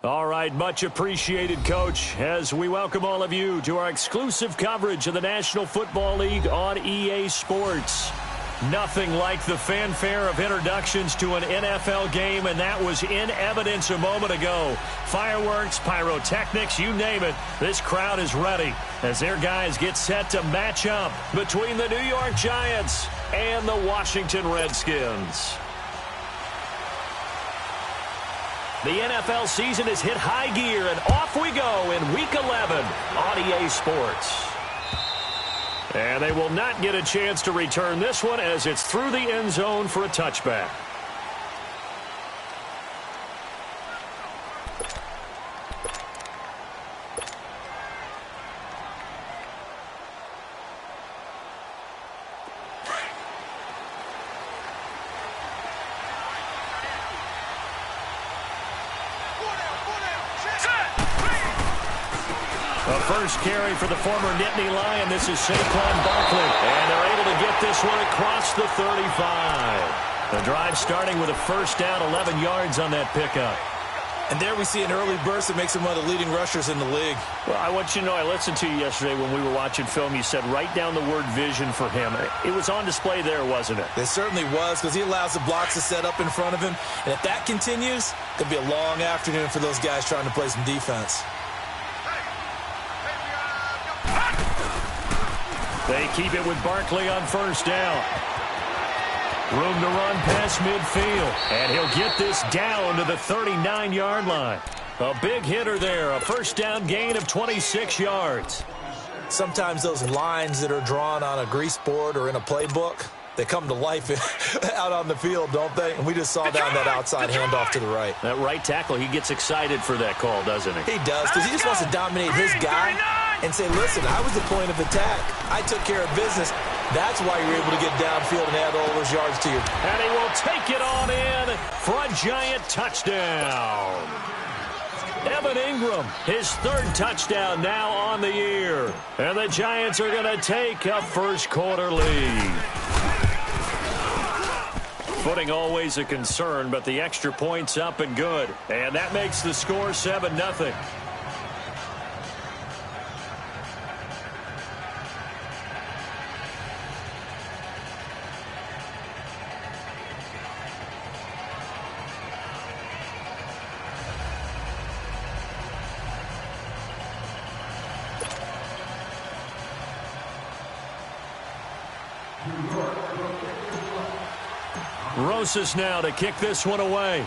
All right, much appreciated, Coach, as we welcome all of you to our exclusive coverage of the National Football League on EA Sports. Nothing like the fanfare of introductions to an NFL game, and that was in evidence a moment ago. Fireworks, pyrotechnics, you name it, this crowd is ready as their guys get set to match up between the New York Giants and the Washington Redskins. The NFL season has hit high gear, and off we go in Week 11 on EA Sports. And they will not get a chance to return this one as it's through the end zone for a touchback. A first carry for the former Nittany Lion. This is Saquon Barkley. And they're able to get this one across the 35. The drive starting with a first down, 11 yards on that pickup. And there we see an early burst that makes him one of the leading rushers in the league. Well, I want you to know, I listened to you yesterday when we were watching film. You said write down the word vision for him. It was on display there, wasn't it? It certainly was, because he allows the blocks to set up in front of him. And if that continues, it could be a long afternoon for those guys trying to play some defense. They keep it with Barkley on first down. Room to run past midfield. And he'll get this down to the 39-yard line. A big hitter there. A first down gain of 26 yards. Sometimes those lines that are drawn on a grease board or in a playbook, they come to life out on the field, don't they? And we just saw down that outside handoff to the right. That right tackle, he gets excited for that call, doesn't he? He does, because he just wants to dominate his guy and say, listen, I was the point of attack. I took care of business. That's why you're able to get downfield and add all those yards to your... And he will take it on in for a Giant touchdown. Evan Ingram, his third touchdown now on the year. And the Giants are going to take a first quarter lead. Footing always a concern, but the extra point's up and good. And that makes the score 7-0. Rosas now to kick this one away.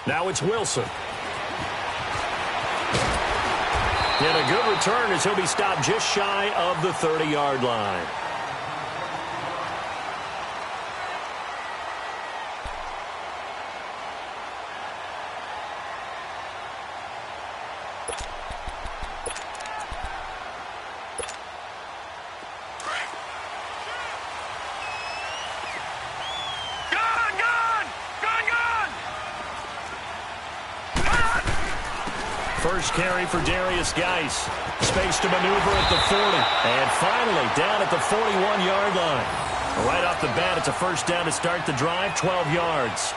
Now it's Wilson. And a good return as he'll be stopped just shy of the 30-yard line. First carry for Darius Geis. Space to maneuver at the 40. And finally down at the 41-yard line. Right off the bat, it's a first down to start the drive, 12 yards.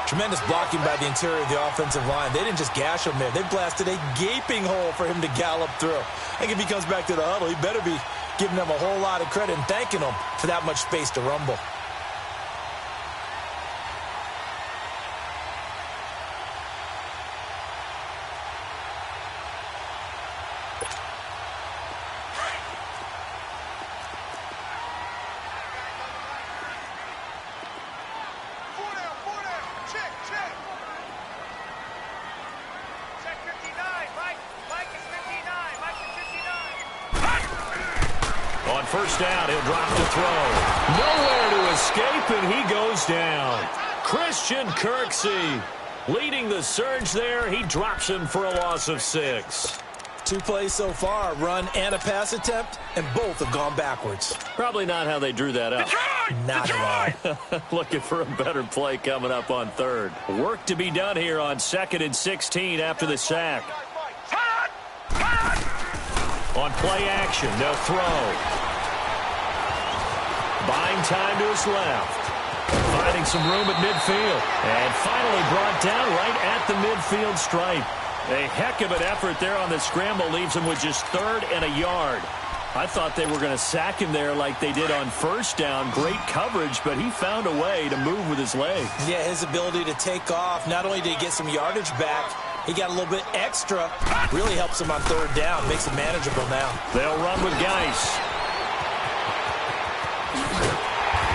Tremendous blocking by the interior of the offensive line. They didn't just gash him there. They blasted a gaping hole for him to gallop through. I think if he comes back to the huddle, he better be giving them a whole lot of credit and thanking them for that much space to rumble. First down, he'll drop the throw. Nowhere to escape, and he goes down. Christian Kirksey leading the surge there. He drops him for a loss of 6. 2 plays so far, a run and a pass attempt, and both have gone backwards. Probably not how they drew that up. Not at all. Looking for a better play coming up on third. Work to be done here on 2nd and 16 after the sack. On play action, they'll throw. Buying time to his left. Finding some room at midfield. And finally brought down right at the midfield stripe. A heck of an effort there on the scramble leaves him with just 3rd and a yard. I thought they were going to sack him there like they did on first down. Great coverage, but he found a way to move with his legs. Yeah, his ability to take off. Not only did he get some yardage back, he got a little bit extra. Really helps him on 3rd down. Makes it manageable now. They'll run with Geis.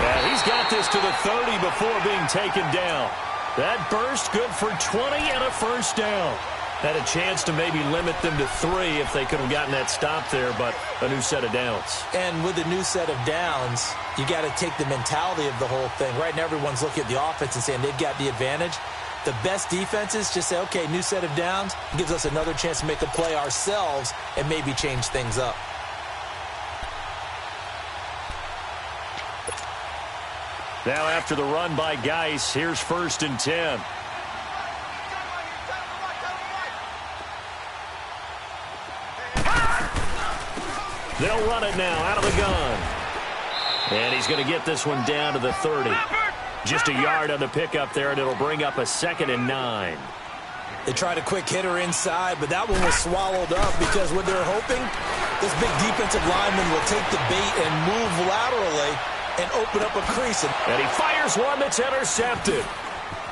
And he's got this to the 30 before being taken down. That burst good for 20 and a first down. Had a chance to maybe limit them to 3 if they could have gotten that stop there, but a new set of downs. And with a new set of downs, you got to take the mentality of the whole thing. Right now, everyone's looking at the offense and saying they've got the advantage. The best defenses just say, okay, new set of downs, gives us another chance to make a play ourselves and maybe change things up. Now after the run by Geis, here's 1st and 10. They'll run it now out of the gun. And he's going to get this one down to the 30. Just a yard on the pickup there, and it'll bring up a 2nd and 9. They tried a quick hitter inside, but that one was swallowed up because what they're hoping, this big defensive lineman will take the bait and move laterally and open up a crease. And he fires one that's intercepted.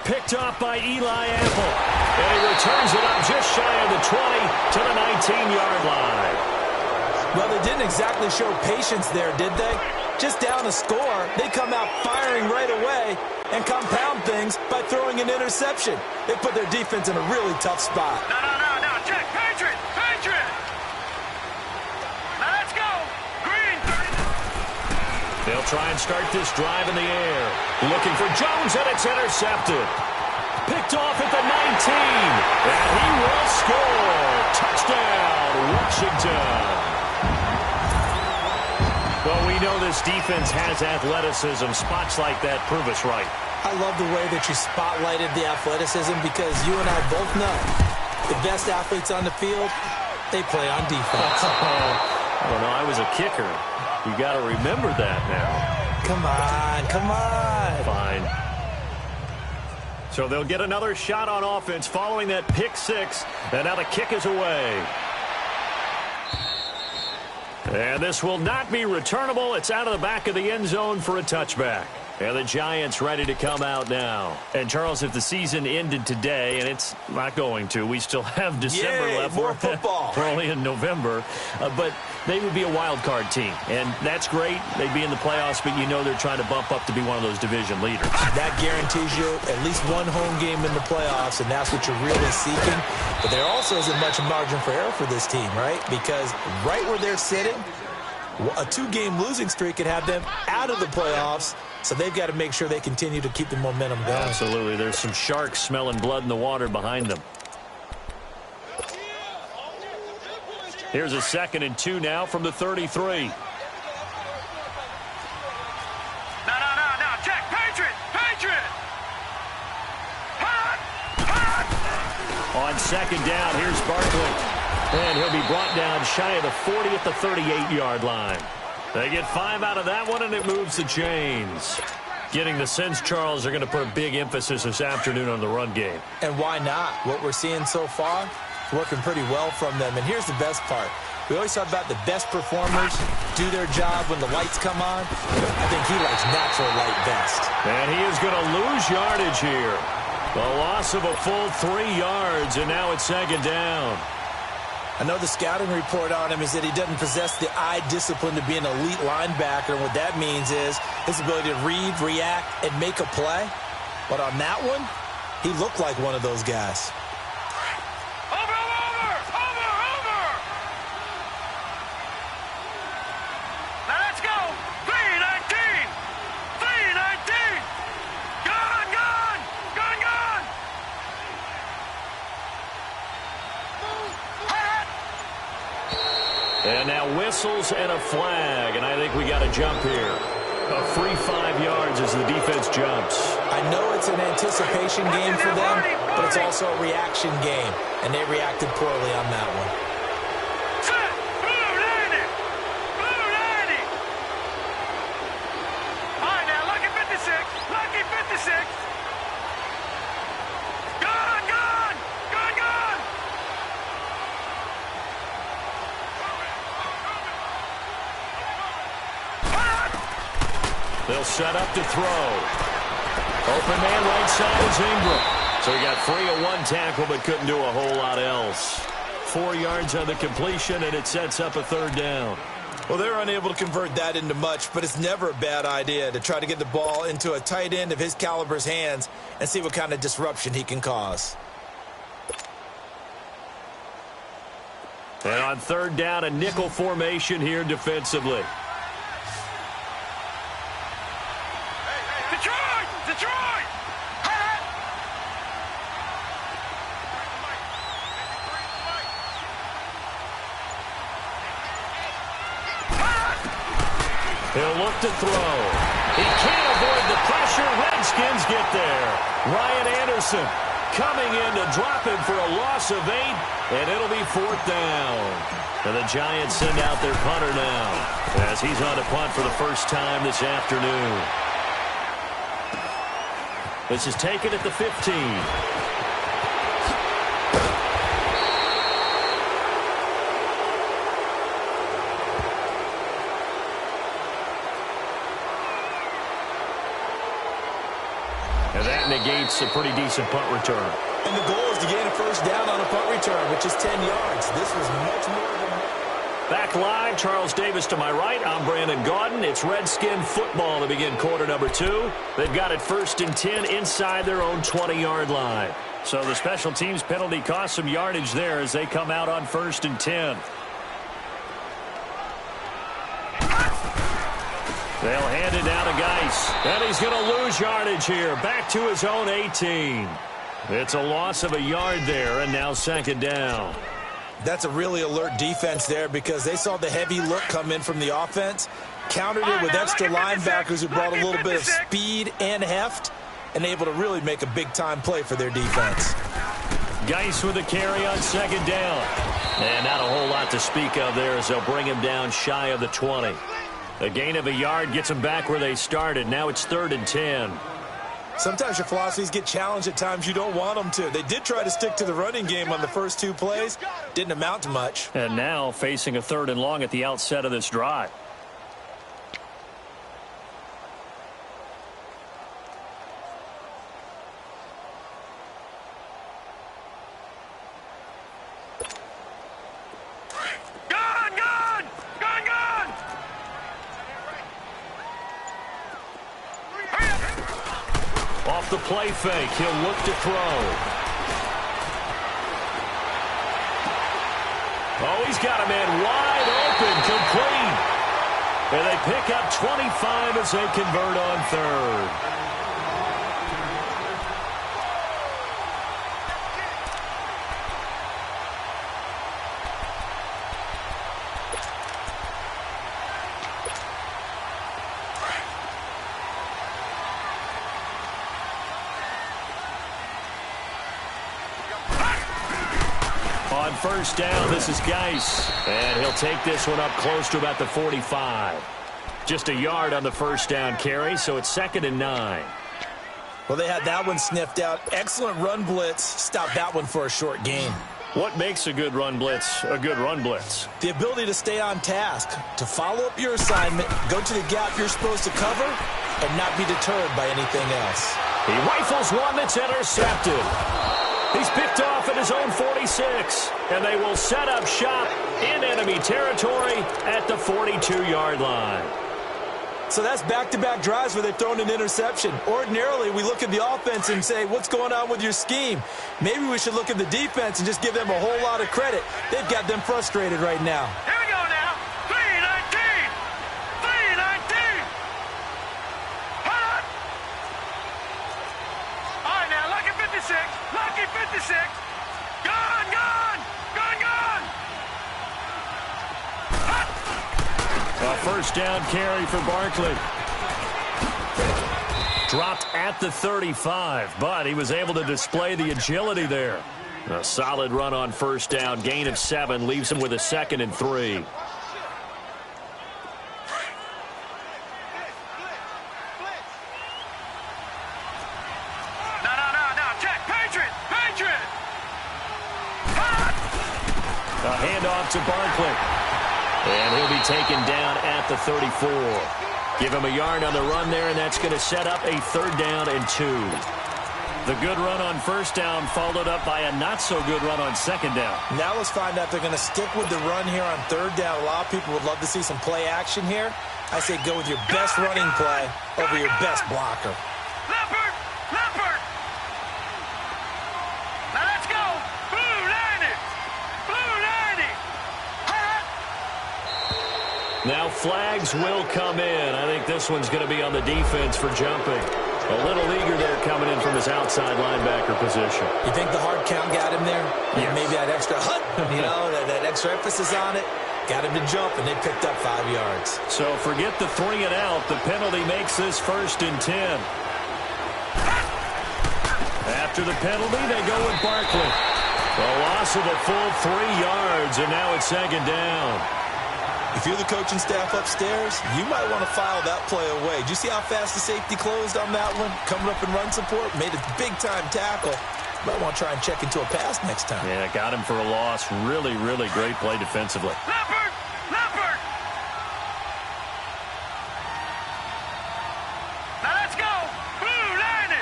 Picked off by Eli Apple. And he returns it up just shy of the 20 to the 19-yard line. Well, they didn't exactly show patience there, did they? Just down a score, they come out firing right away and compound things by throwing an interception. They put their defense in a really tough spot. No, check, Patriot! Now let's go! Green, 30. They'll try and start this drive in the air. Looking for Jones, and it's intercepted. Picked off at the 19. And he will score. Touchdown, Washington. Well, we know this defense has athleticism. Spots like that prove us right. I love the way that you spotlighted the athleticism because you and I both know the best athletes on the field, they play on defense. I don't know. I was a kicker. You got to remember that now. Come on. Fine. So they'll get another shot on offense following that pick 6, and now the kick is away. And this will not be returnable. It's out of the back of the end zone for a touchback. And the Giants ready to come out now. And, Charles, if the season ended today, and it's not going to, we still have December left. More football. We're only in November. But they would be a wild card team. And that's great. They'd be in the playoffs, but you know they're trying to bump up to be one of those division leaders. That guarantees you at least one home game in the playoffs, and that's what you're really seeking. But there also isn't much margin for error for this team, right? Because right where they're sitting, a 2-game losing streak could have them out of the playoffs. So they've got to make sure they continue to keep the momentum going. Absolutely. There's some sharks smelling blood in the water behind them. Here's a 2nd and 2 now from the 33. No. Check, Patriot! On 2nd down, here's Barkley. And he'll be brought down shy of the 40 at the 38-yard line. They get 5 out of that one, and it moves the chains. Getting the sense, Charles, they're going to put a big emphasis this afternoon on the run game. And why not? What we're seeing so far, working pretty well from them. And here's the best part. We always talk about the best performers do their job when the lights come on. I think he likes natural light best. And he is going to lose yardage here. The loss of a full 3 yards, and now it's 2nd down. I know the scouting report on him is that he doesn't possess the eye discipline to be an elite linebacker. What that means is his ability to read, react, and make a play. But on that one, he looked like one of those guys. Over! Now let's go! 319! Gone! And now whistles and a flag, and I think we got a jump here. A free 5 yards as the defense jumps. I know it's an anticipation game for them, but it's also a reaction game, and they reacted poorly on that one. Set! Blue 90! All right, now, lucky 56. Lucky They'll set up to throw. Open man right side is Ingram. So he got free of one tackle but couldn't do a whole lot else. 4 yards on the completion, and it sets up a third down. Well, they're unable to convert that into much, but it's never a bad idea to try to get the ball into a tight end of his caliber's hands and see what kind of disruption he can cause. And on third down, a nickel formation here defensively. Detroit! Detroit! He'll look to throw. He can't avoid the pressure. Redskins get there. Ryan Anderson coming in to drop him for a loss of 8, and it'll be 4th down. And the Giants send out their punter now as he's on to punt for the first time this afternoon. This is taken at the 15. And that negates a pretty decent punt return. And the goal is to gain a first down on a punt return, which is 10 yards. This was much more than... Back live, Charles Davis to my right. I'm Brandon Gaudin. It's Redskin football to begin quarter number 2. They've got it 1st and 10 inside their own 20-yard line. So the special teams penalty cost some yardage there as they come out on 1st and 10. They'll hand it down to Geis. And he's going to lose yardage here. Back to his own 18. It's a loss of a yard there, and now 2nd down. That's a really alert defense there because they saw the heavy look come in from the offense, countered it with extra linebackers who brought a little bit of speed and heft, and able to really make a big-time play for their defense. Geis with a carry on 2nd down. And not a whole lot to speak of there as they'll bring him down shy of the 20. A gain of a yard gets them back where they started. Now it's 3rd and 10. Sometimes your philosophies get challenged at times you don't want them to. They did try to stick to the running game on the first 2 plays. Didn't amount to much. And now facing a 3rd and long at the outset of this drive. Off the play fake, he'll look to throw. Oh, he's got a man wide open, complete. And they pick up 25 as they convert on 3rd. On 1st down, this is Geis. And he'll take this one up close to about the 45. Just a yard on the 1st down carry, so it's 2nd and 9. Well, they had that one sniffed out. Excellent run blitz. Stopped that one for a short gain. What makes a good run blitz a good run blitz? The ability to stay on task, to follow up your assignment, go to the gap you're supposed to cover, and not be deterred by anything else. He rifles one that's intercepted. He's picked off at his own 46, and they will set up shop in enemy territory at the 42-yard line. So that's back-to-back drives where they've thrown an interception. Ordinarily, we look at the offense and say, what's going on with your scheme? Maybe we should look at the defense and just give them a whole lot of credit. They've got them frustrated right now. Here we go now. 3-19. 3-19. Hold on. All right, now, lucky 56. Lucky 56. Gone, gone. Gone, gone. A 1st down carry for Barkley. Dropped at the 35, but he was able to display the agility there. A solid run on 1st down. Gain of 7 leaves him with a 2nd and 3. No. Check. Patriot. Patriot. A handoff to Barkley. And he'll be taken down at the 34. Give him a yard on the run there, and that's going to set up a 3rd down and 2. The good run on 1st down followed up by a not-so-good run on 2nd down. Now let's find out if they're going to stick with the run here on 3rd down. A lot of people would love to see some play action here. I say go with your best running play over your best blocker. Leopard! Leopard! Now let's go! Blue 90! Blue 90! Hot! Now flags will come in. I think this one's going to be on the defense for jumping. A little eager there coming in from his outside linebacker position. You think the hard count got him there? Yes. Maybe that extra hut, that extra emphasis on it. Got him to jump, and they picked up 5 yards. So forget the 3 and out. The penalty makes this 1st and 10. After the penalty, they go with Barkley. A loss of a full 3 yards, and now it's 2nd down. If you're the coaching staff upstairs, you might want to file that play away. Did you see how fast the safety closed on that one? Coming up in run support, made a big-time tackle. Might want to try and check into a pass next time. Yeah, got him for a loss. Really, really great play defensively. Leopard! Leopard! Now let's go! Blue 90!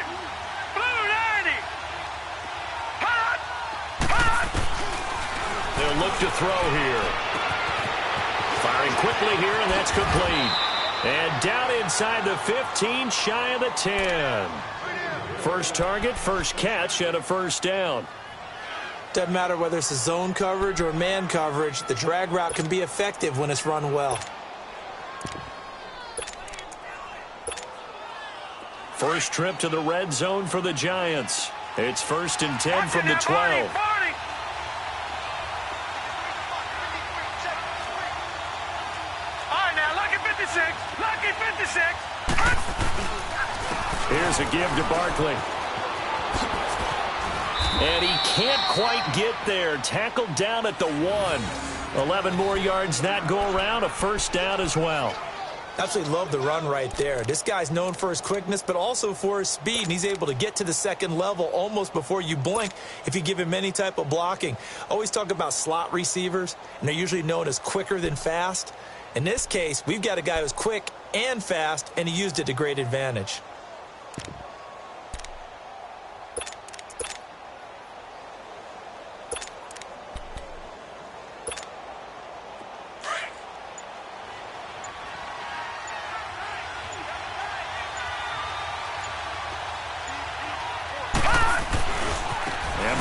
Blue 90! Hot! Hot! They'll look to throw here. Firing quickly here, and that's complete. And down inside the 15, shy of the 10. First target, first catch, and a 1st down. Doesn't matter whether it's a zone coverage or man coverage, the drag route can be effective when it's run well. First trip to the red zone for the Giants. It's 1st and 10 from the 12. Lucky 56. Here's a give to Barkley. And he can't quite get there. Tackled down at the 1. 11 more yards that go around. A 1st down as well. Absolutely love the run right there. This guy's known for his quickness, but also for his speed. And he's able to get to the 2nd level almost before you blink if you give him any type of blocking. Always talk about slot receivers, and they're usually known as quicker than fast. In this case, we've got a guy who's quick and fast, and he used it to great advantage.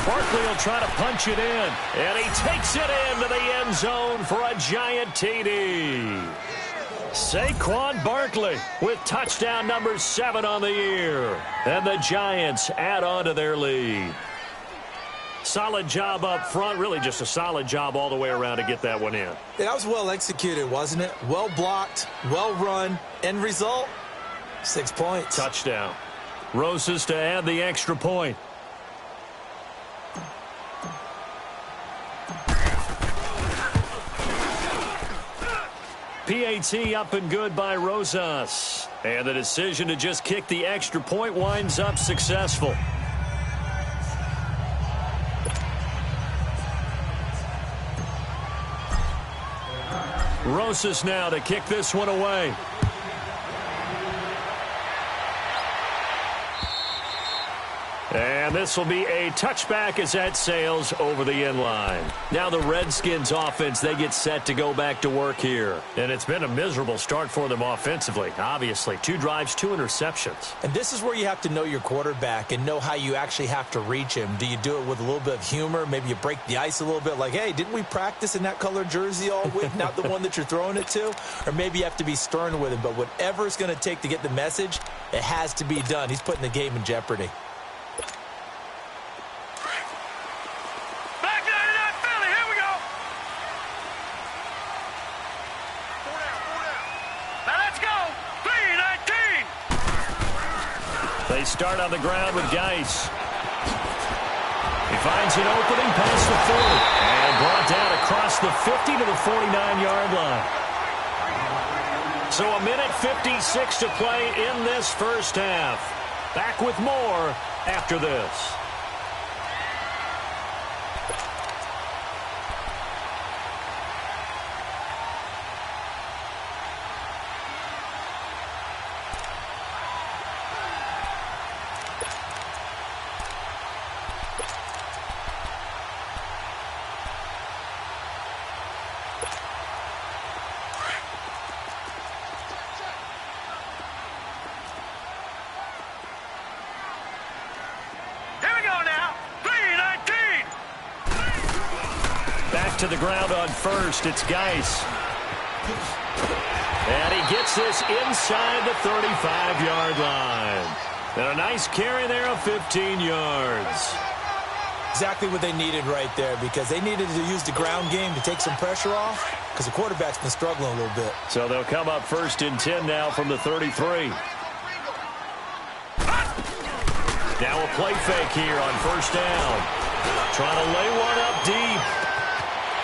Barkley will try to punch it in, and he takes it into the end zone for a giant TD. Saquon Barkley with touchdown number 7 on the year, and the Giants add on to their lead. Solid job up front, really just a solid job all the way around to get that one in. That was well executed, wasn't it? Well blocked, well run, end result, 6 points. Touchdown. Rosas to add the extra point. PAT up and good by Rosas. And the decision to just kick the extra point winds up successful. Rosas now to kick this one away. And this will be a touchback as that sails over the end line. Now the Redskins offense, they get set to go back to work here. And it's been a miserable start for them offensively, obviously. 2 drives, 2 interceptions. And this is where you have to know your quarterback and know how you actually have to reach him. Do you do it with a little bit of humor? Maybe you break the ice a little bit like, hey, didn't we practice in that color jersey all week? Not the one that you're throwing it to? Or maybe you have to be stern with him. But whatever it's going to take to get the message, it has to be done. He's putting the game in jeopardy. They start on the ground with Geis. He finds an opening past the 40 and brought down across the 50 to the 49-yard line. So a minute 56 to play in this first half. Back with more after this. to the ground on first. It's Geis. And he gets this inside the 35-yard line. And a nice carry there of 15 yards. Exactly what they needed right there, because they needed to use the ground game to take some pressure off, because the quarterback's been struggling a little bit. So they'll come up 1st and 10 now from the 33. Now a play fake here on 1st down. Trying to lay one up deep.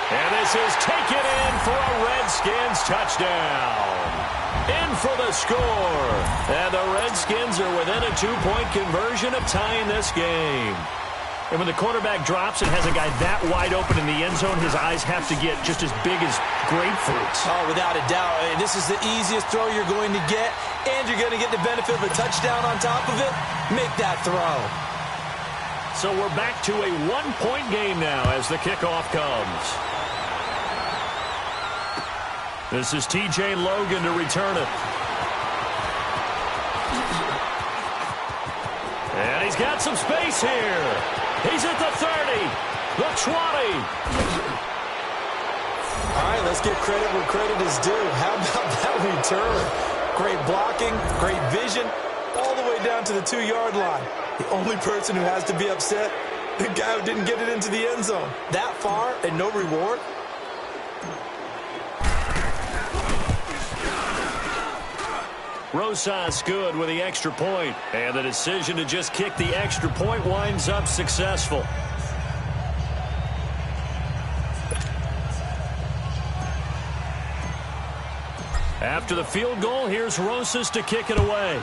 And this is taken in for a Redskins touchdown. In for the score. And the Redskins are within a 2-point conversion of tying this game. And when the quarterback drops and has a guy that wide open in the end zone, his eyes have to get just as big as grapefruits. Oh, without a doubt. This is the easiest throw you're going to get, and you're going to get the benefit of a touchdown on top of it. Make that throw. So we're back to a 1-point game now as the kickoff comes. This is T.J. Logan to return it. And he's got some space here. He's at the 30, the 20. All right, let's give credit where credit is due. How about that return? Great blocking, great vision, all the way down to the 2-yard line. The only person who has to be upset, the guy who didn't get it into the end zone. That far and no reward? Rosas good with the extra point. And the decision to just kick the extra point winds up successful. After the field goal, here's Rosas to kick it away.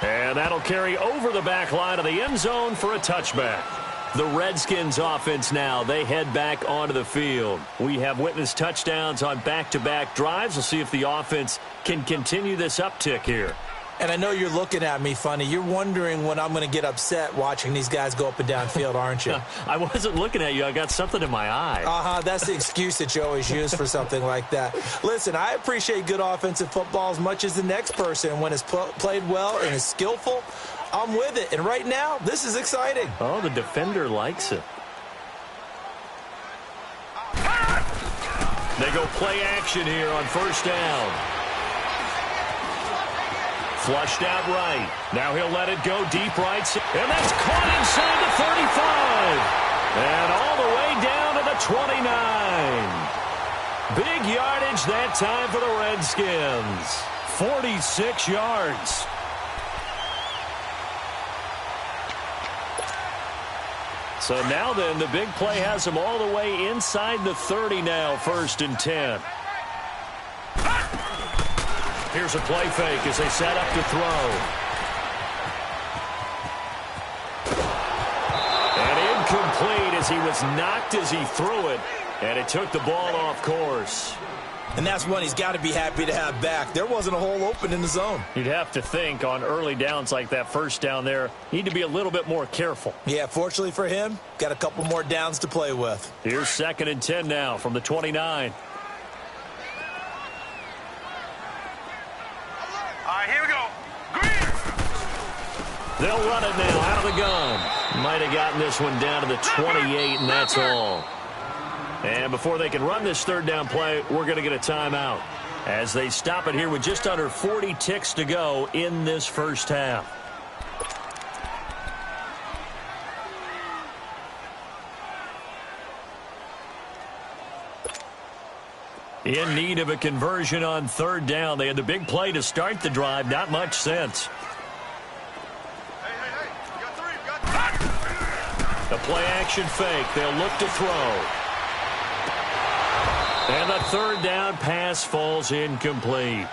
And that'll carry over the back line of the end zone for a touchback. The Redskins offense now, they head back onto the field. We have witnessed touchdowns on back-to-back drives. We'll see if the offense can continue this uptick here. And I know you're looking at me funny. You're wondering when I'm going to get upset watching these guys go up and down field, aren't you? I wasn't looking at you. I got something in my eye. That's the excuse that you always use for something like that. Listen, I appreciate good offensive football as much as the next person. When it's played well and is skillful, I'm with it. And right now, this is exciting. Oh, the defender likes it. They go play action here on 1st down. Flushed out right. Now he'll let it go deep right. And that's caught inside the 35. And all the way down to the 29. Big yardage that time for the Redskins. 46 yards. So now then, the big play has them all the way inside the 30 now, 1st and 10. Here's a play fake as they set up to throw. And incomplete as he was knocked as he threw it. And it took the ball off course. And that's one he's got to be happy to have back. There wasn't a hole open in the zone. You'd have to think on early downs like that 1st down there, need to be a little bit more careful. Yeah, fortunately for him, got a couple more downs to play with. Here's 2nd and 10 now from the 29. All right, here we go. Green. They'll run it now out of the gun. Might have gotten this one down to the 28, and that's all. And before they can run this 3rd down play, we're going to get a timeout as they stop it here with just under 40 ticks to go in this 1st half. In need of a conversion on 3rd down. They had the big play to start the drive. Not much sense. Hey, you got 3. You got 3. The play action fake. They'll look to throw. And the 3rd down pass falls incomplete.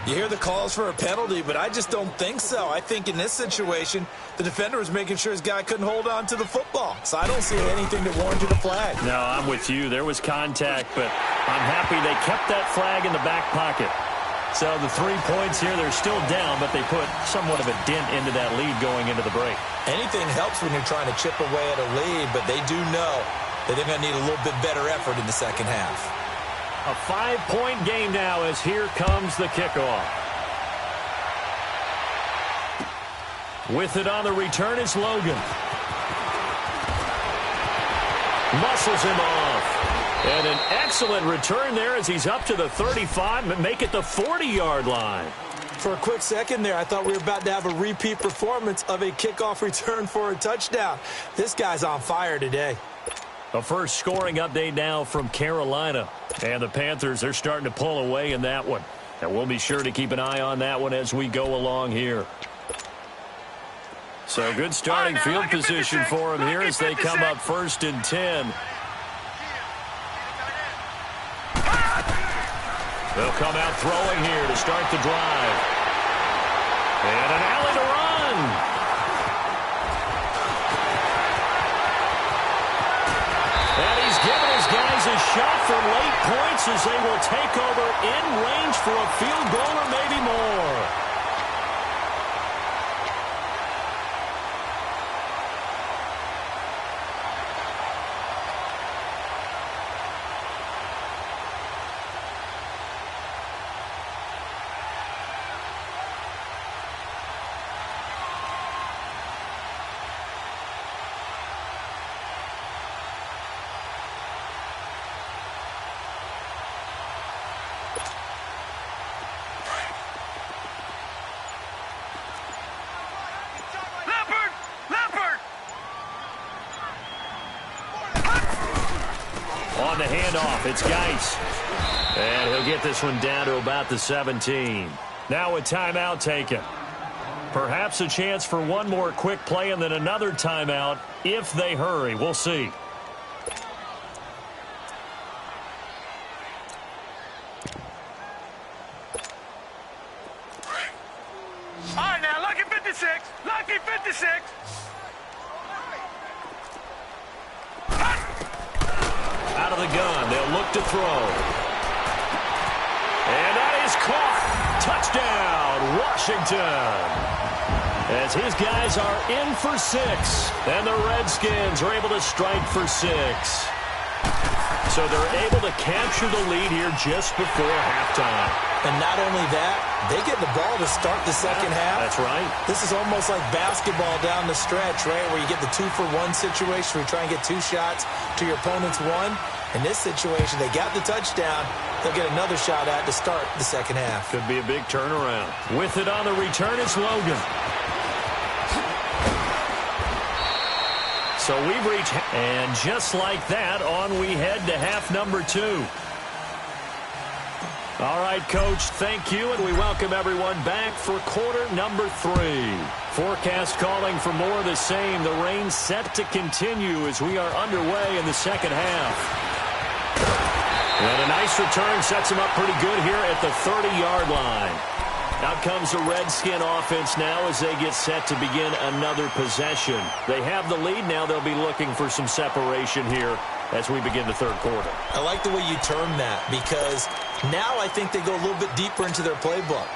You hear the calls for a penalty, but I just don't think so. I think in this situation, the defender was making sure his guy couldn't hold on to the football. So I don't see anything that warranted a flag. No, I'm with you. There was contact, but I'm happy they kept that flag in the back pocket. So the 3 points here, they're still down, but they put somewhat of a dent into that lead going into the break. Anything helps when you're trying to chip away at a lead, but they do know that they're going to need a little bit better effort in the second half. A 5-point game now as here comes the kickoff. With it on the return is Logan. Muscles him off. And an excellent return there as he's up to the 35 and make it the 40-yard line. For a quick second there, I thought we were about to have a repeat performance of a kickoff return for a touchdown. This guy's on fire today. A first scoring update now from Carolina. And the Panthers are starting to pull away in that one. And we'll be sure to keep an eye on that one as we go along here. So good starting field position for them here as they come up 1st and 10. They'll come out throwing here to start the drive. And an alley to run. And he's given his guys a shot for late points as they will take over in range for a field goal or maybe more. On the handoff, it's Geis. And he'll get this one down to about the 17. Now a timeout taken. Perhaps a chance for one more quick play and then another timeout if they hurry. We'll see. All right, now, lucky 56. Lucky 56. Out of the gun, they'll look to throw. And that is caught. Touchdown, Washington. As his guys are in for 6. And the Redskins are able to strike for 6. So they're able to capture the lead here just before halftime. And not only that, they get the ball to start the second half. That's right. This is almost like basketball down the stretch, right, where you get the 2-for-1 situation where you try and get 2 shots to your opponent's 1. In this situation, they got the touchdown. They'll get another shot at to start the second half. Could be a big turnaround. With it on the return, it's Logan. So we've reached, and just like that, on we head to half number 2. All right, Coach, thank you, and we welcome everyone back for quarter number 3. Forecast calling for more of the same. The rain set to continue as we are underway in the second half. And a nice return sets them up pretty good here at the 30-yard line. Out comes the Redskin offense now as they get set to begin another possession. They have the lead now. They'll be looking for some separation here as we begin the third quarter. I like the way you term that because now I think they go a little bit deeper into their playbook.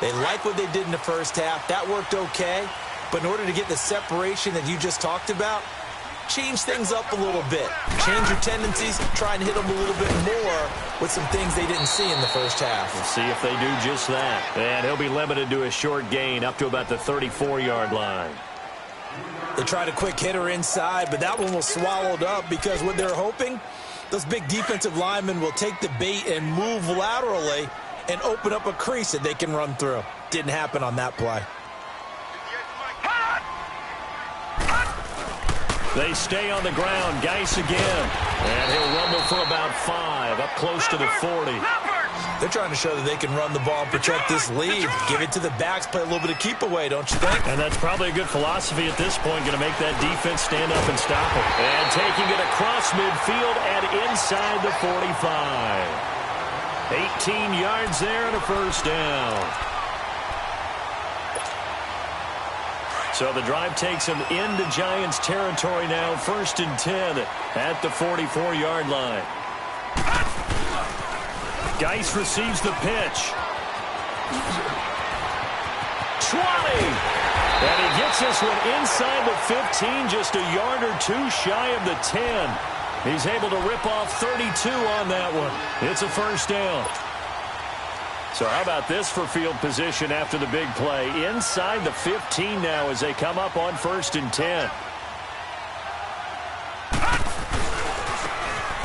They like what they did in the first half. That worked okay. But in order to get the separation that you just talked about, change things up a little bit. Change your tendencies. Try and hit them a little bit more with some things they didn't see in the first half. We'll see if they do just that. And he'll be limited to a short gain up to about the 34-yard line. They tried a quick hitter inside, but that one was swallowed up because what they're hoping, those big defensive linemen will take the bait and move laterally and open up a crease that they can run through. Didn't happen on that play. They stay on the ground. Geis again. And he'll rumble for about 5, up close to the 40. They're trying to show that they can run the ball and protect this lead. Give it to the backs, play a little bit of keep away, don't you think? And that's probably a good philosophy at this point, going to make that defense stand up and stop them. And taking it across midfield and inside the 45. 18 yards there and a first down. So the drive takes them into Giants territory now, 1st and 10 at the 44-yard line. Geis receives the pitch. 20. And he gets this one inside the 15, just a yard or 2 shy of the 10. He's able to rip off 32 on that one. It's a first down. So how about this for field position after the big play? Inside the 15 now as they come up on 1st and 10.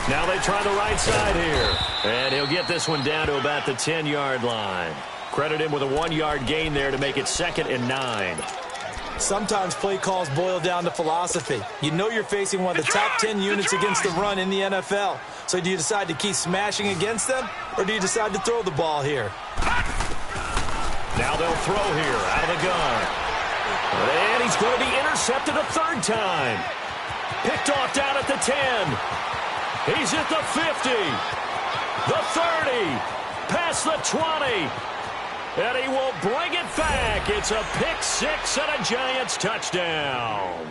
Now they try the right side here. And he'll get this one down to about the 10-yard line. Credit him with a 1-yard gain there to make it 2nd and 9. Sometimes play calls boil down to philosophy. You know you're facing one of the top 10 units against the run in the NFL. So do you decide to keep smashing against them, or do you decide to throw the ball here? Now they'll throw here out of the gun. And he's going to be intercepted a 3rd time. Picked off down at the 10. He's at the 50. The 30. Past the 20. And he will bring it back. It's a pick 6 and a Giants touchdown.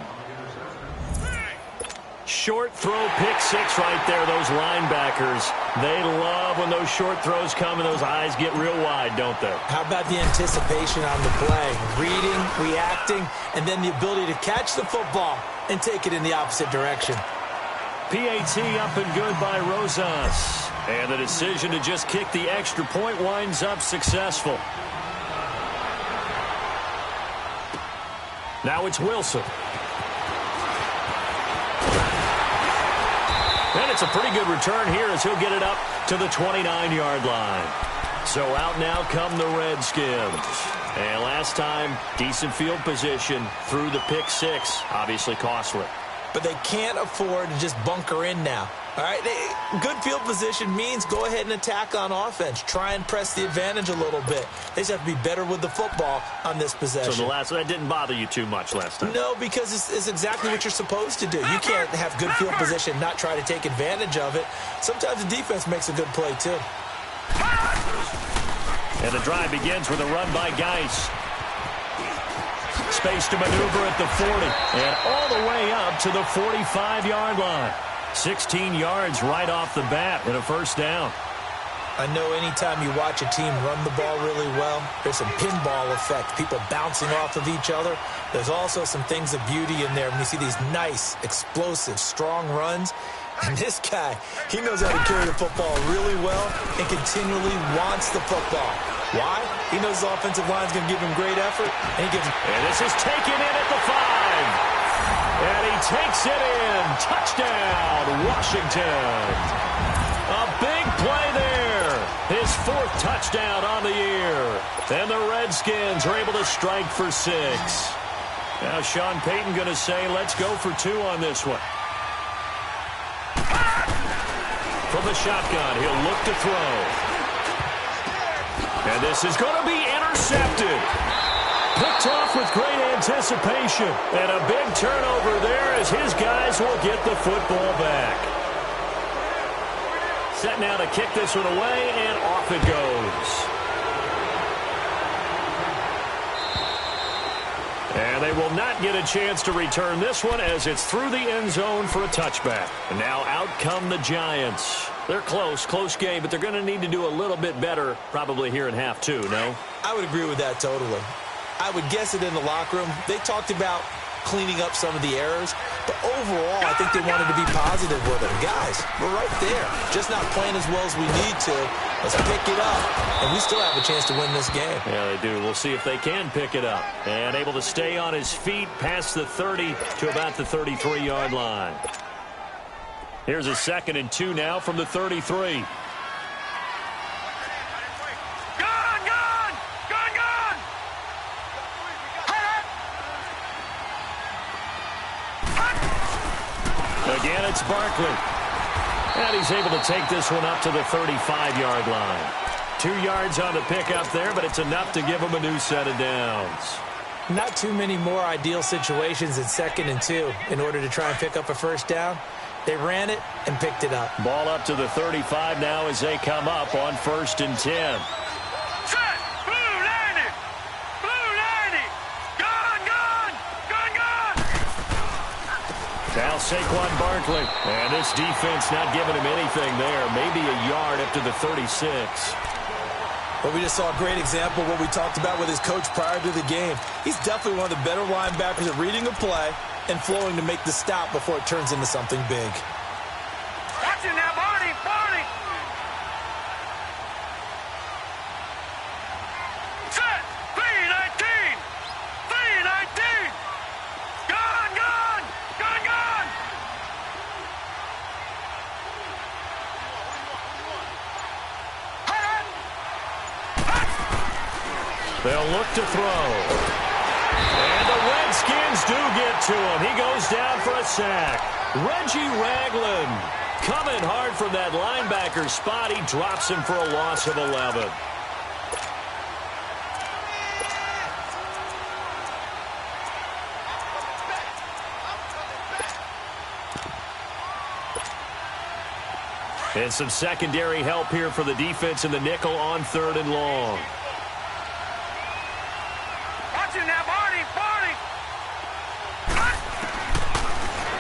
Short throw, pick 6 right there. Those linebackers, they love when those short throws come and those eyes get real wide, don't they? How about the anticipation on the play? Reading, reacting, and then the ability to catch the football and take it in the opposite direction. PAT up and good by Rosas. And the decision to just kick the extra point winds up successful. Now it's Wilson. And it's a pretty good return here as he'll get it up to the 29-yard line. So out now come the Redskins. And last time, decent field position through the pick 6. Obviously costly. But they can't afford to just bunker in now. All right, good field position means go ahead and attack on offense. Try and press the advantage a little bit. They just have to be better with the football on this possession. So that didn't bother you too much last time? No, because it's exactly what you're supposed to do. You can't have good field position, not try to take advantage of it. Sometimes the defense makes a good play, too. And the drive begins with a run by Geis. Space to maneuver at the 40. And all the way up to the 45-yard line. 16 yards right off the bat and a 1st down. I know anytime you watch a team run the ball really well, there's some pinball effect, people bouncing off of each other. There's also some things of beauty in there when you see these nice, explosive, strong runs. And this guy, he knows how to carry the football really well and continually wants the football. Why? He knows the offensive line's going to give him great effort. And this is taken in at the 5. And he takes it in. Touchdown, Washington. A big play there. His 4th touchdown on the year. And the Redskins are able to strike for 6. Now Sean Payton going to say, let's go for 2 on this one. From the shotgun, he'll look to throw. And this is going to be intercepted. Picked off with great anticipation. And a big turnover there as his guys will get the football back. Set now to kick this one away, and off it goes. And they will not get a chance to return this one as it's through the end zone for a touchback. And now out come the Giants. They're close game, but they're going to need to do a little bit better probably here in half 2, no? I would agree with that totally. I would guess it in the locker room. They talked about cleaning up some of the errors, but overall, I think they wanted to be positive with it. Guys, we're right there. Just not playing as well as we need to. Let's pick it up, and we still have a chance to win this game. Yeah, they do. We'll see if they can pick it up. And able to stay on his feet past the 30 to about the 33-yard line. Here's a 2nd and 2 now from the 33. Again, it's Barkley. And he's able to take this one up to the 35-yard line. 2 yards on the pickup there, but it's enough to give him a new set of downs. Not too many more ideal situations in 2nd and 2 in order to try and pick up a 1st down. They ran it and picked it up. Ball up to the 35 now as they come up on 1st and 10. Now Saquon Barkley. And this defense not giving him anything there. Maybe a yard up to the 36. Well, we just saw a great example of what we talked about with his coach prior to the game. He's definitely one of the better linebackers at reading a play and flowing to make the stop before it turns into something big. Watch it now, Barney! Set! 3-19! 3-19! Gone! They'll look to throw. And the Redskins do get to him. He goes down for a sack. Reggie Ragland coming hard from that linebacker spot. He drops him for a loss of 11. And some secondary help here for the defense in the nickel on 3rd and long. Watch him now, Barney!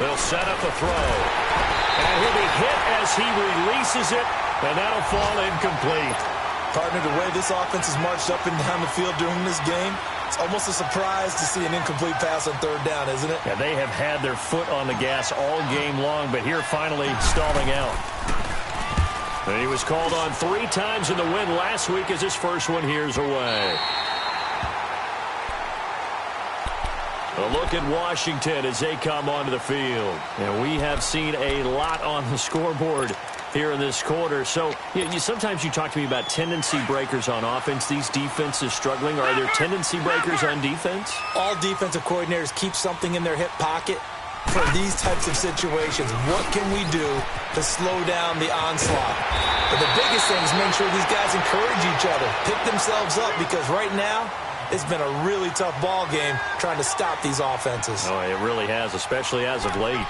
They'll set up a throw. And he'll be hit as he releases it, and that'll fall incomplete. Partner, the way this offense has marched up and down the field during this game, it's almost a surprise to see an incomplete pass on 3rd down, isn't it? Yeah, they have had their foot on the gas all game long, but here finally stalling out. And he was called on 3 times in the win last week as his first one here's away. A look at Washington as they come onto the field. And we have seen a lot on the scoreboard here in this quarter. So sometimes you talk to me about tendency breakers on offense. These defenses struggling. Are there tendency breakers on defense? All defensive coordinators keep something in their hip pocket for these types of situations. What can we do to slow down the onslaught? But the biggest thing is make sure these guys encourage each other, pick themselves up, because right now it's been a really tough ball game trying to stop these offenses. Oh, it really has, especially as of late.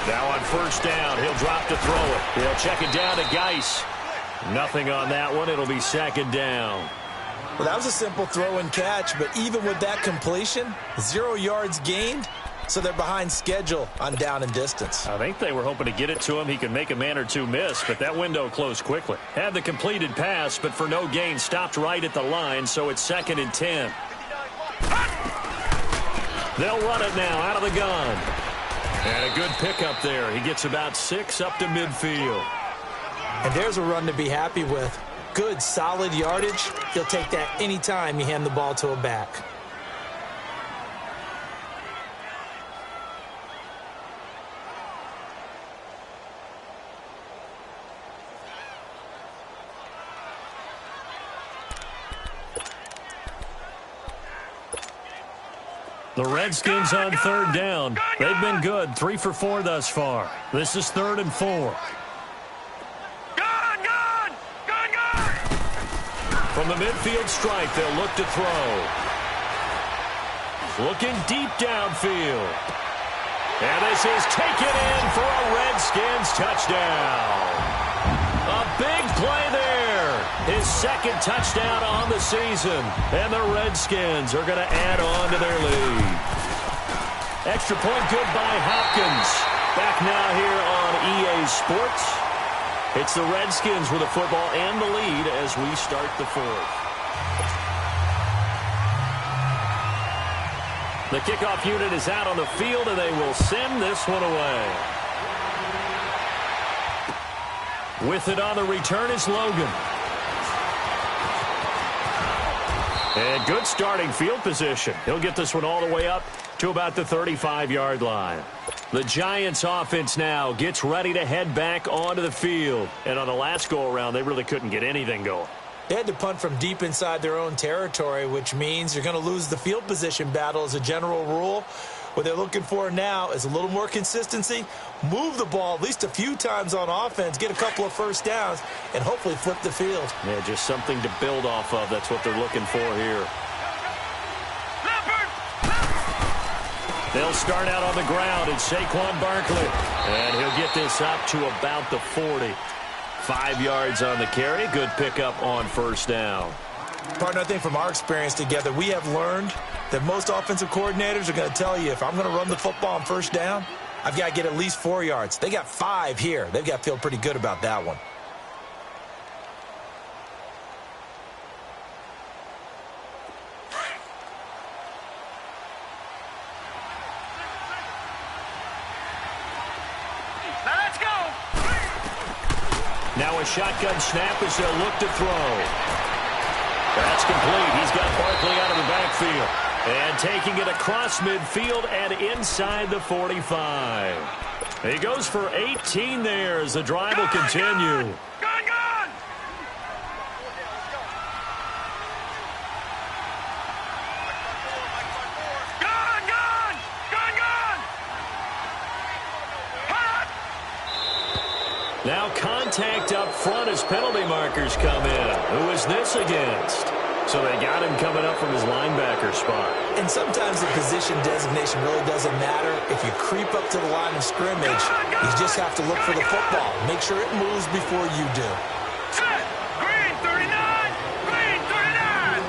Now on 1st down, he'll drop to throw it. He'll check it down to Geis. Nothing on that one. It'll be 2nd down. Well, that was a simple throw and catch, but even with that completion, 0 yards gained, so they're behind schedule on down and distance. I think they were hoping to get it to him. He could make a man or two miss, but that window closed quickly. Had the completed pass, but for no gain, stopped right at the line, so it's 2nd and 10. They'll run it now out of the gun. And a good pickup there. He gets about 6 up to midfield. And there's a run to be happy with. Good, solid yardage. He'll take that anytime you hand the ball to a back. The Redskins on 3rd down. They've been good. 3 for 4 thus far. This is 3rd and 4. From the midfield stripe, they'll look to throw. Looking deep downfield. And this is taken in for a Redskins touchdown. A big play there. His 2nd touchdown on the season. And the Redskins are going to add on to their lead. Extra point good by Hopkins. Back now here on EA Sports. It's the Redskins with the football and the lead as we start the 4th. The kickoff unit is out on the field, and they will send this one away. With it on the return is Logan. And good starting field position. He'll get this one all the way up to about the 35-yard line. The Giants offense now gets ready to head back onto the field. And on the last go-around, they really couldn't get anything going. They had to punt from deep inside their own territory, which means you're going to lose the field position battle as a general rule. What they're looking for now is a little more consistency, move the ball at least a few times on offense, get a couple of 1st downs, and hopefully flip the field. Yeah, just something to build off of. That's what they're looking for here. They'll start out on the ground. It's Saquon Barkley. And he'll get this up to about the 40. 5 yards on the carry. Good pickup on 1st down. Partner, I think from our experience together, we have learned that most offensive coordinators are going to tell you, if I'm going to run the football on 1st down, I've got to get at least 4 yards. They got 5 here. They've got to feel pretty good about that one. Now a shotgun snap as they'll look to throw. That's complete. He's got Barkley out of the backfield. And taking it across midfield and inside the 45. He goes for 18 there as the drive will continue. Now contact up front as penalty markers come in. Who is this against? So they got him coming up from his linebacker spot. And sometimes the position designation really doesn't matter. If you creep up to the line of scrimmage, you just have to look for the football. Make sure it moves before you do. Set. Green 39. Green 39.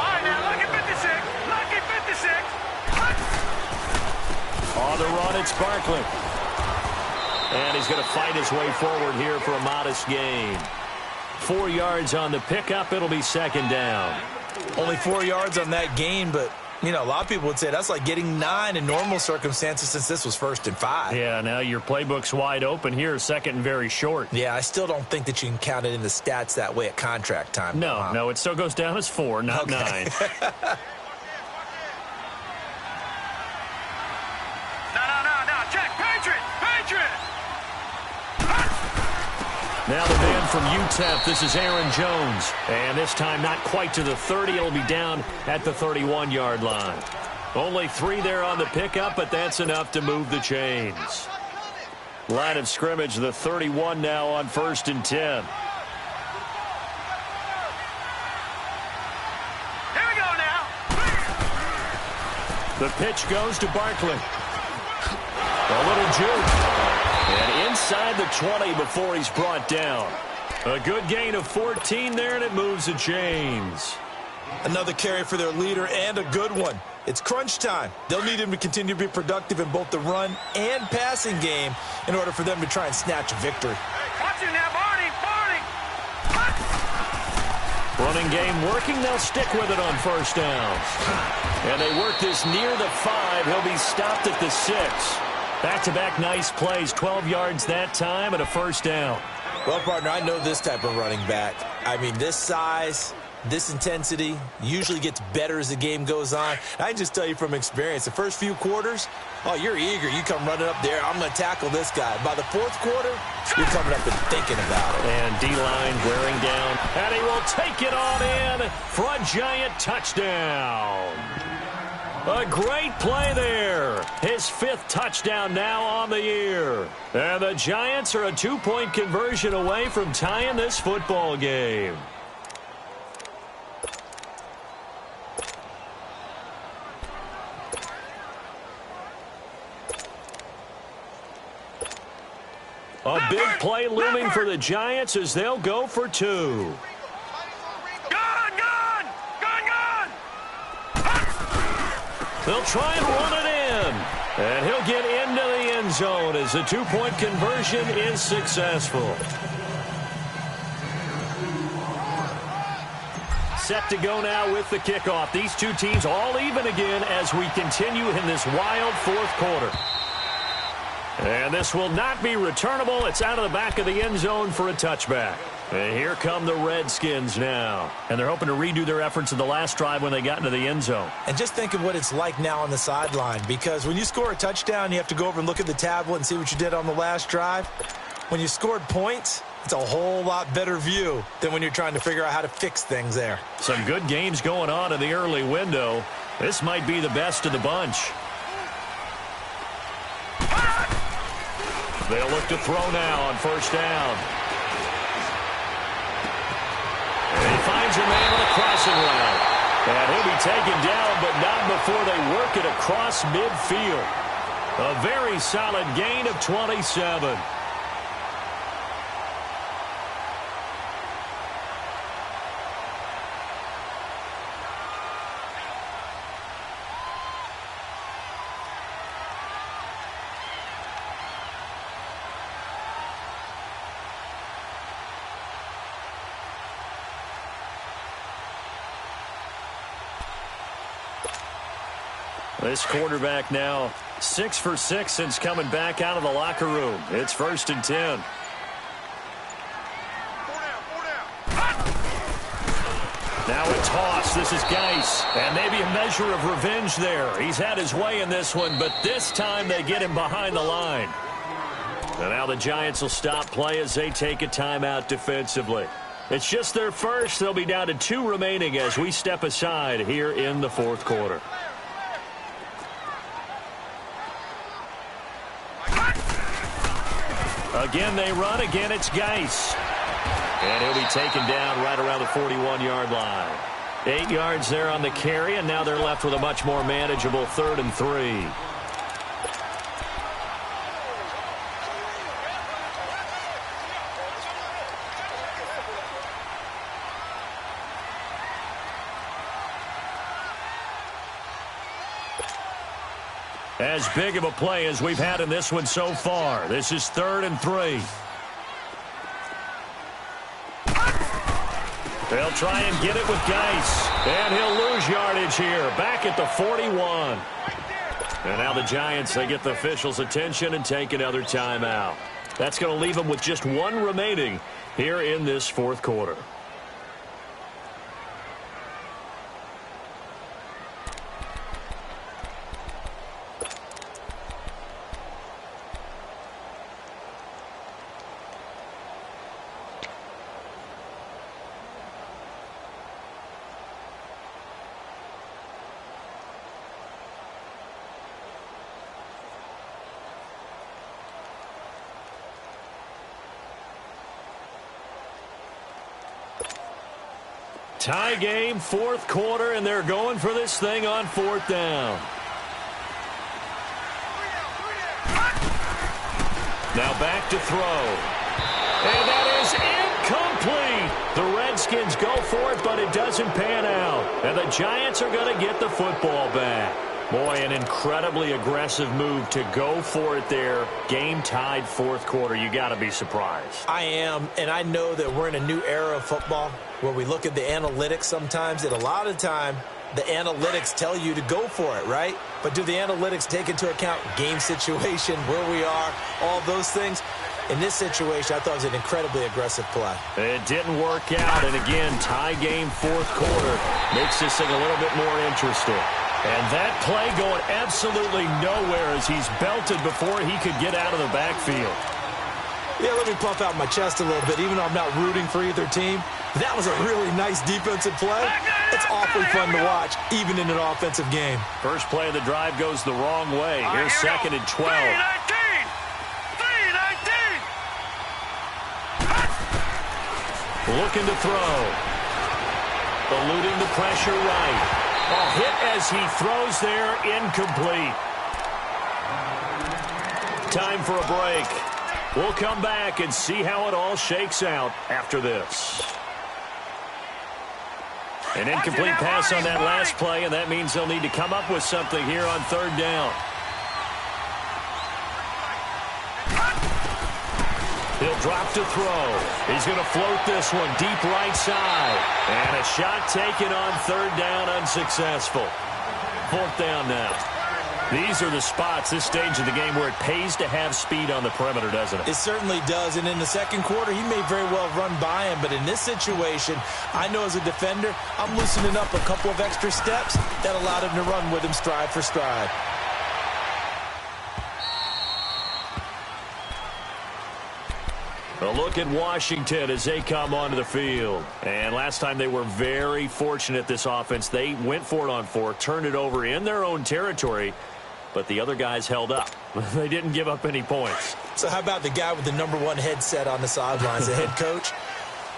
All right, now, lucky 56. Lucky 56. On the run, it's Barkley. And he's going to fight his way forward here for a modest gain. 4 yards on the pickup. It'll be second down. Only 4 yards on that gain, but, you know, a lot of people would say that's like getting 9 in normal circumstances since this was 1st and 5. Yeah, now your playbook's wide open here, second and very short. Yeah, I still don't think that you can count it in the stats that way at contract time. No, it still goes down as 4, not 9. No, check, Patriot. Now the man from UTEP, this is Aaron Jones. And this time not quite to the 30. It'll be down at the 31-yard line. Only 3 there on the pickup, but that's enough to move the chains. Line of scrimmage, the 31 now on 1st and 10. Here we go now. The pitch goes to Barkley. A little juke. And inside the 20 before he's brought down. A good gain of 14 there, and it moves the chains. Another carry for their leader, and a good one. It's crunch time. They'll need him to continue to be productive in both the run and passing game in order for them to try and snatch a victory. Watch it now, Barney. Running game working. They'll stick with it on first downs. And they work this near the 5. He'll be stopped at the 6. Back-to-back nice plays, 12 yards that time and a first down. Well, partner, I know this type of running back. I mean, this size, this intensity usually gets better as the game goes on. I can just tell you from experience, the first few quarters, oh, you're eager. You come running up there, I'm going to tackle this guy. By the 4th quarter, you're coming up and thinking about it. And D-line wearing down. And he will take it on in for a Giant touchdown. A great play there. His 5th touchdown now on the year. And the Giants are a 2-point conversion away from tying this football game. A big play looming for the Giants as they'll go for 2. They'll try and run it in. And he'll get into the end zone as the 2-point conversion is successful. Set to go now with the kickoff. These two teams all even again as we continue in this wild 4th quarter. And this will not be returnable. It's out of the back of the end zone for a touchback. And here come the Redskins now. And they're hoping to redo their efforts in the last drive when they got into the end zone. And just think of what it's like now on the sideline, because when you score a touchdown, you have to go over and look at the tablet and see what you did on the last drive. When you scored points, it's a whole lot better view than when you're trying to figure out how to fix things there. Some good games going on in the early window. This might be the best of the bunch. They'll look to throw now on first down. And he finds a man on a crossing route. And he'll be taken down, but not before they work it across midfield. A very solid gain of 27. This quarterback now 6 for 6 since coming back out of the locker room. It's 1st and 10. Four down. Now a toss. This is Geis. And maybe a measure of revenge there. He's had his way in this one, but this time they get him behind the line. And now the Giants will stop play as they take a timeout defensively. It's just their first. They'll be down to 2 remaining as we step aside here in the fourth quarter. Again, they run. Again, it's Geis. And he'll be taken down right around the 41-yard line. 8 yards there on the carry, and now they're left with a much more manageable 3rd and 3. As big of a play as we've had in this one so far. This is 3rd and 3. They'll try and get it with Geis. And he'll lose yardage here. Back at the 41. And now the Giants, they get the officials' attention and take another timeout. That's going to leave them with just 1 remaining here in this fourth quarter. Tie game, fourth quarter, and they're going for this thing on 4th down. Now back to throw. And that is incomplete. The Redskins go for it, but it doesn't pan out. And the Giants are going to get the football back. Boy, an incredibly aggressive move to go for it there. Game tied, fourth quarter. You got to be surprised. I am, and I know that we're in a new era of football where we look at the analytics sometimes, and a lot of the time the analytics tell you to go for it, right? But do the analytics take into account game situation, where we are, all those things? In this situation, I thought it was an incredibly aggressive play. It didn't work out, and again, tie game, fourth quarter. Makes this thing a little bit more interesting. And that play going absolutely nowhere as he's belted before he could get out of the backfield. Yeah, let me puff out my chest a little bit, even though I'm not rooting for either team. That was a really nice defensive play. It's awfully fun to watch, even in an offensive game. First play of the drive goes the wrong way. Here's 2nd and 12. 3-19. Looking to throw. Eluding the pressure right. A hit as he throws there, incomplete. Time for a break. We'll come back and see how it all shakes out after this. An incomplete pass on that last play, and that means they'll need to come up with something here on 3rd down. He'll drop to throw. He's going to float this one deep right side. And a shot taken on 3rd down, unsuccessful. 4th down now. These are the spots, this stage of the game, where it pays to have speed on the perimeter, doesn't it? It certainly does. And in the second quarter, he may very well run by him. But in this situation, I know as a defender, I'm loosening up a couple of extra steps that allowed him to run with him stride for stride. A look at Washington as they come onto the field. And last time they were very fortunate, this offense. They went for it on 4, turned it over in their own territory, but the other guys held up. They didn't give up any points. So how about the guy with the #1 headset on the sidelines, the head coach?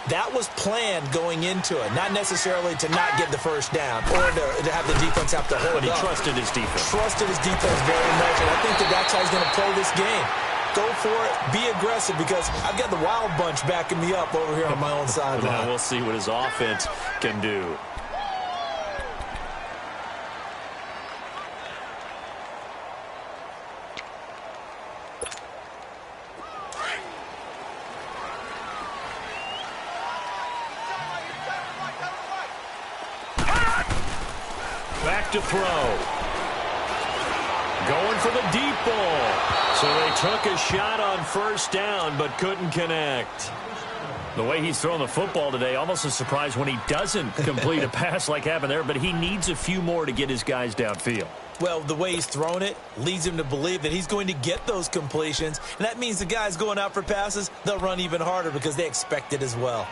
That was planned going into it, not necessarily to not get the first down or to have the defense have to hold up. But he trusted his defense. Trusted his defense very much, and I think that's how he's going to play this game. Go for it, be aggressive, because I've got the wild bunch backing me up over here on my own sideline. Now we'll see what his offense can do. Back to throw. Going for the deep ball. So they took a shot on 1st down, but couldn't connect. The way he's throwing the football today, almost a surprise when he doesn't complete a pass like happened there, but he needs a few more to get his guys downfield. Well, the way he's thrown it leads him to believe that he's going to get those completions, and that means the guys going out for passes, they'll run even harder because they expect it as well.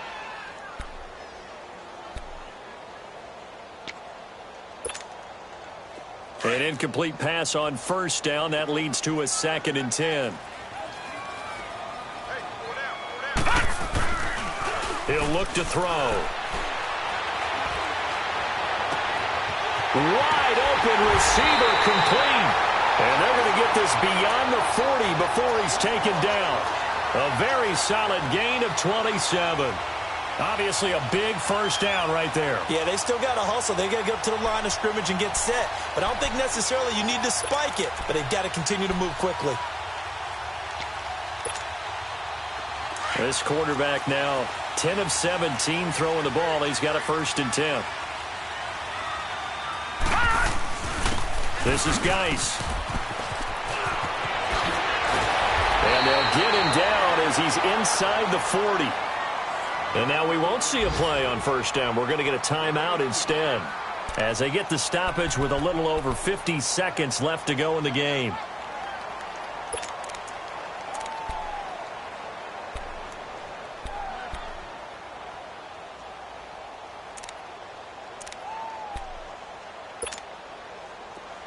An incomplete pass on first down. That leads to a 2nd and 10. He'll look to throw. Wide open receiver, complete. And they're going to get this beyond the 40 before he's taken down. A very solid gain of 27. Obviously a big first down right there. Yeah, they still got to hustle. They got to get up to the line of scrimmage and get set. But I don't think necessarily you need to spike it. But they've got to continue to move quickly. This quarterback now 10 of 17 throwing the ball. He's got a 1st and 10. This is Geis. And they'll get him down as he's inside the 40. And now we won't see a play on first down. We're going to get a timeout instead as they get the stoppage with a little over 50 seconds left to go in the game.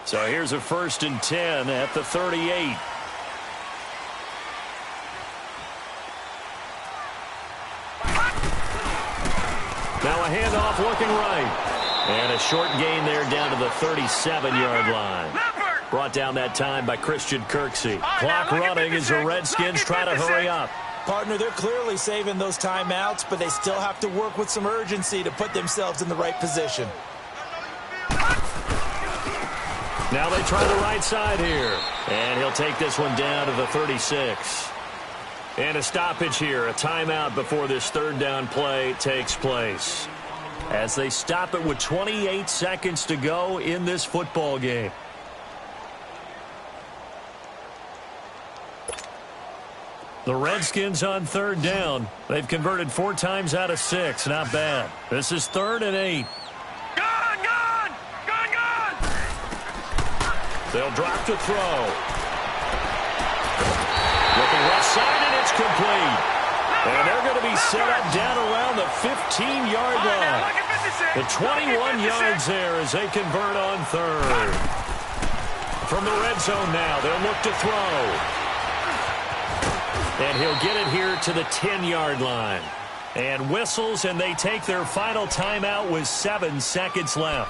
So here's a 1st and 10 at the 38. Now a handoff looking right. And a short gain there down to the 37-yard line. Brought down that time by Christian Kirksey. Clock running as the Redskins try to hurry up. Partner, they're clearly saving those timeouts, but they still have to work with some urgency to put themselves in the right position. Now they try the right side here. And he'll take this one down to the 36. And a stoppage here, a timeout before this 3rd down play takes place. As they stop it with 28 seconds to go in this football game. The Redskins on 3rd down. They've converted 4 times out of 6. Not bad. This is 3rd and 8. They'll drop to throw. Looking left side, and it's complete. And they're going to be set up down around the 15-yard line. The 21 yards there as they convert on 3rd. From the red zone now, they'll look to throw. And he'll get it here to the 10-yard line. And whistles, and they take their final timeout with 7 seconds left.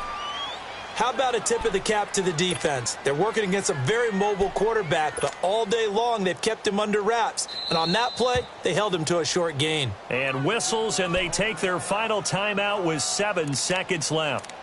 How about a tip of the cap to the defense? They're working against a very mobile quarterback, but all day long they've kept him under wraps. And on that play, they held him to a short gain. And whistles, and they take their final timeout with 7 seconds left.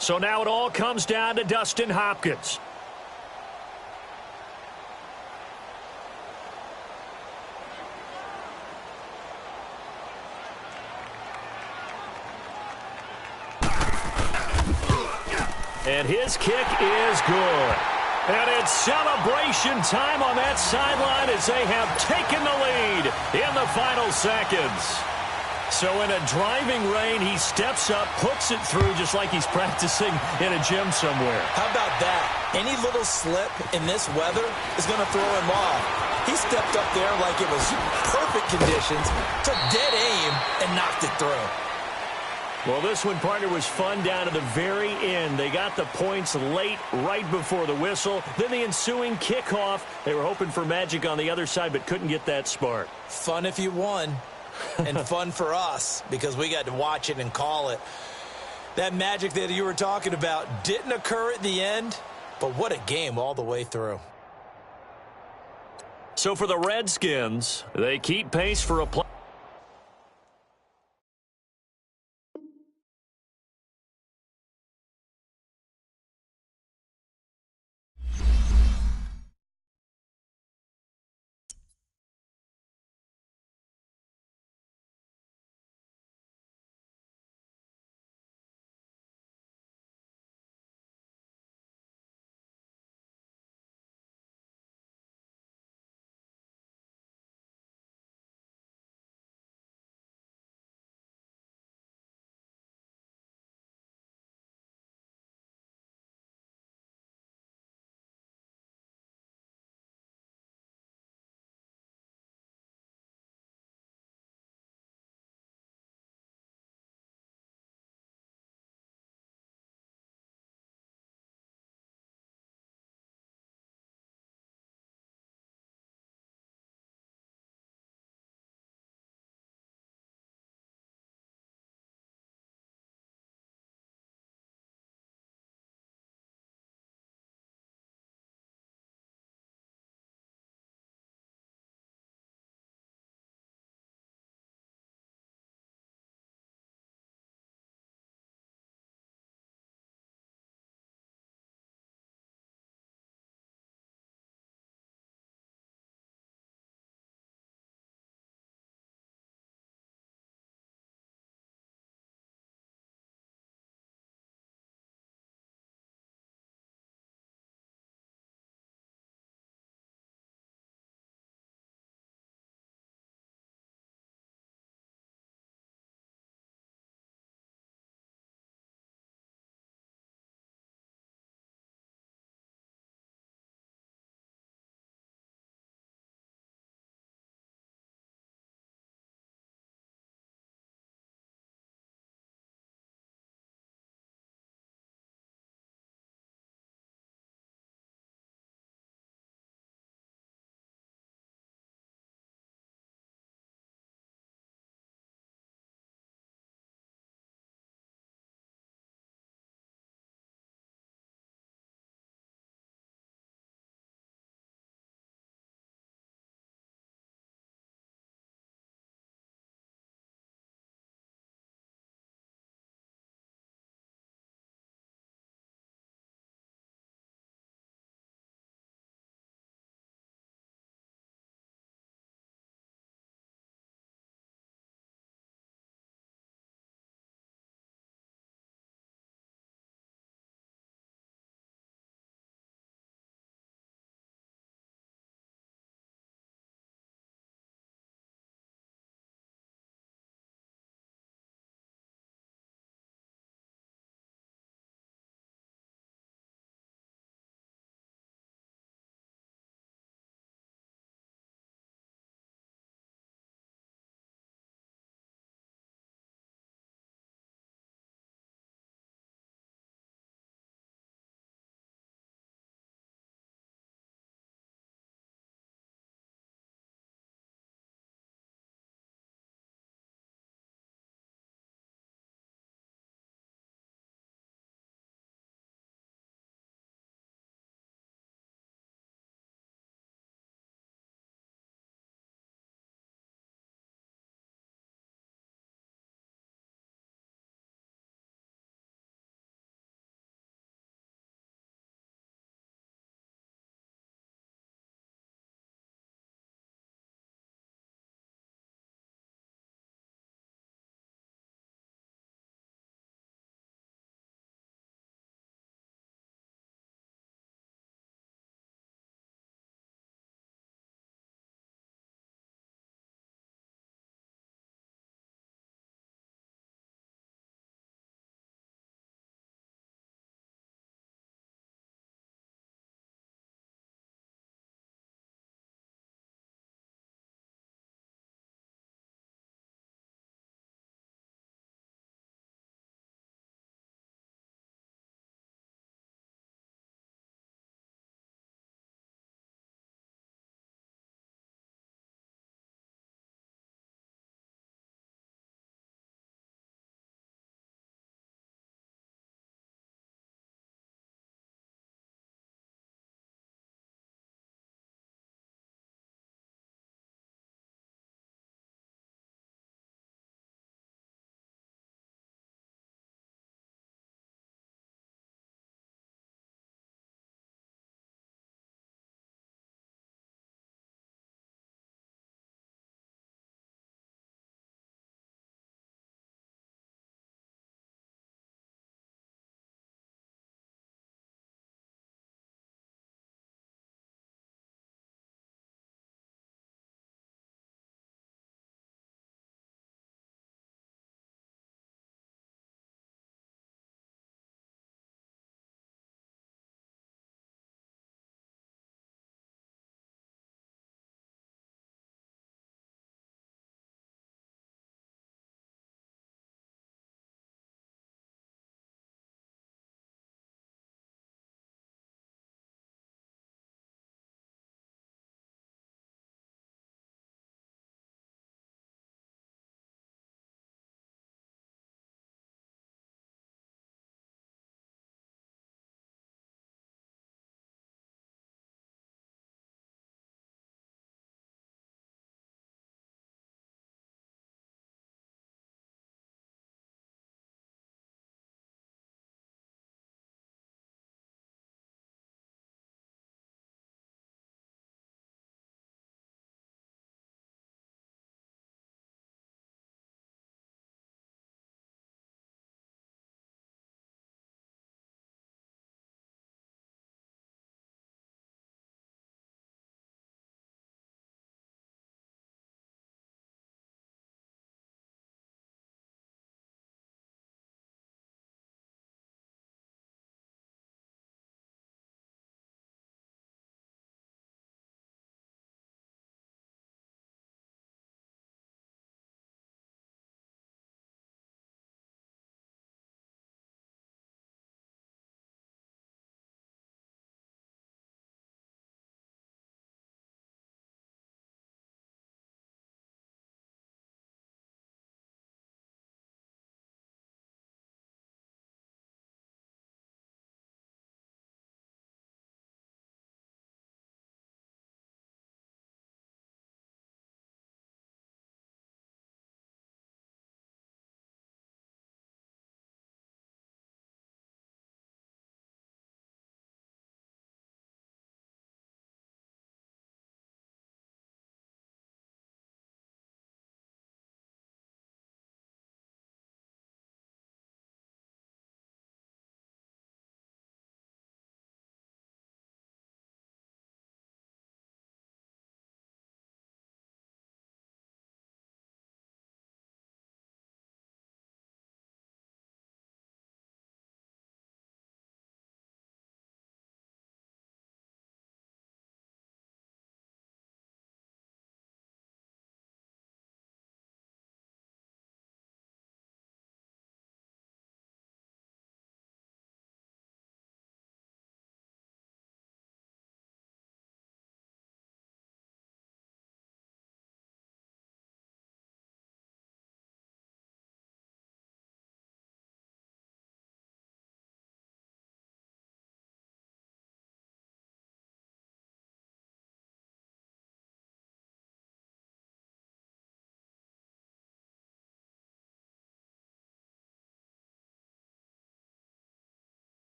So now it all comes down to Dustin Hopkins. And his kick is good. And it's celebration time on that sideline as they have taken the lead in the final seconds. So in a driving rain, he steps up, puts it through just like he's practicing in a gym somewhere. How about that? Any little slip in this weather is going to throw him off. He stepped up there like it was perfect conditions, took dead aim, and knocked it through. Well, this one, partner, was fun down to the very end. They got the points late, right before the whistle. Then the ensuing kickoff. They were hoping for magic on the other side, but couldn't get that spark. Fun if you won. And fun for us because we got to watch it and call it. That magic that you were talking about didn't occur at the end, but what a game all the way through. So for the Redskins, they keep pace for a play.